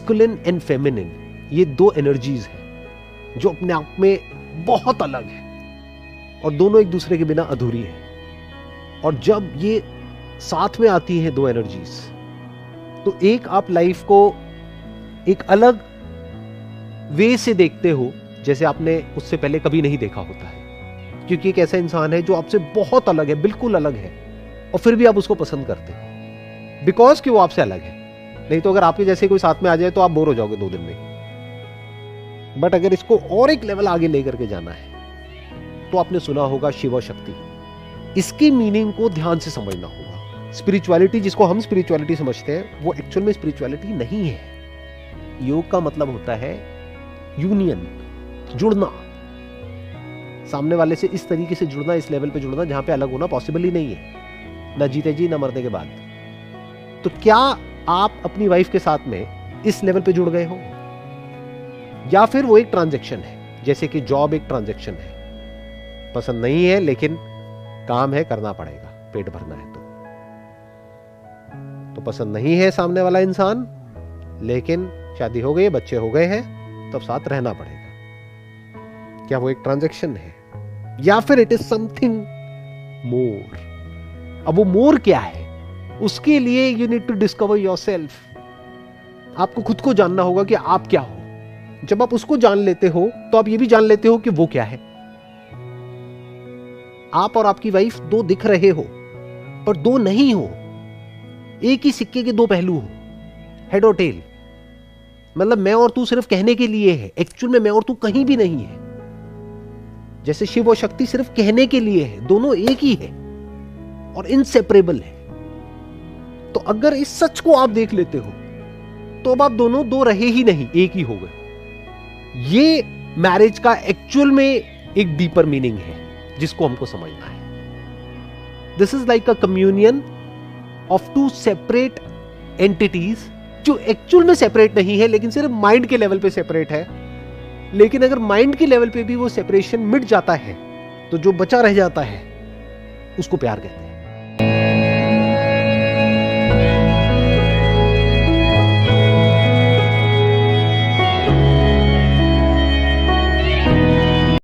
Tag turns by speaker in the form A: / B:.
A: Masculine and feminine, ये दो energies हैं जो अपने आप में बहुत अलग है और दोनों एक दूसरे के बिना अधूरी है। और जब ये साथ में आती हैं दो एनर्जीज, तो एक आप लाइफ को एक अलग वे से देखते हो जैसे आपने उससे पहले कभी नहीं देखा होता है, क्योंकि एक ऐसा इंसान है जो आपसे बहुत अलग है, बिल्कुल अलग है, और फिर भी आप उसको पसंद करते हो बिकॉज कि वो आपसे अलग है। नहीं तो अगर आपके जैसे कोई साथ में आ जाए तो आप बोर हो जाओगे 2 दिन में। बट अगर इसको और एक लेवल आगे लेकर के जाना है तो आपने सुना होगा शिव शक्ति। इसकी मीनिंग को ध्यान से समझना होगा। स्पिरिचुअलिटी जिसको हम स्पिरिचुअलिटी समझते हैं वो एक्चुअल में स्पिरिचुअलिटी नहीं है। योग का मतलब होता है यूनियन, जुड़ना, सामने वाले से इस तरीके से जुड़ना, इस लेवल पे जुड़ना जहां पे अलग होना पॉसिबल ही नहीं है, ना जीते जी ना मरने के बाद। तो क्या आप अपनी वाइफ के साथ में इस लेवल पे जुड़ गए हो, या फिर वो एक ट्रांजैक्शन है, जैसे कि जॉब एक ट्रांजैक्शन है, पसंद नहीं है लेकिन काम है, करना पड़ेगा, पेट भरना है तो पसंद नहीं है सामने वाला इंसान, लेकिन शादी हो गई, बच्चे हो गए हैं, तब साथ रहना पड़ेगा। क्या वो एक ट्रांजैक्शन है, या फिर इट इज समथिंग मोर? अब वो मोर क्या है, उसके लिए you need to discover yourself. आपको खुद को जानना होगा कि आप क्या हो। जब आप उसको जान लेते हो तो आप ये भी जान लेते हो कि वो क्या है। आप और आपकी वाइफ दो दिख रहे हो पर दो नहीं हो, एक ही सिक्के के दो पहलू हो, हेड और टेल। मतलब मैं और तू सिर्फ कहने के लिए है, एक्चुअल में मैं और तू कहीं भी नहीं है। जैसे शिव और शक्ति सिर्फ कहने के लिए है, दोनों एक ही है और इनसेपरेबल है। तो अगर इस सच को आप देख लेते हो तो अब आप दोनों दो रहे ही नहीं, एक ही हो गए। ये मैरिज का एक्चुअल में एक डीपर मीनिंग है जिसको हमको समझना है। This is like a communion of two separate entities जो एक्चुअल में सेपरेट नहीं है, लेकिन सिर्फ माइंड के लेवल पे सेपरेट है। लेकिन अगर माइंड के लेवल पे भी वो सेपरेशन मिट जाता है तो जो बचा रह जाता है उसको प्यार कहते हैं।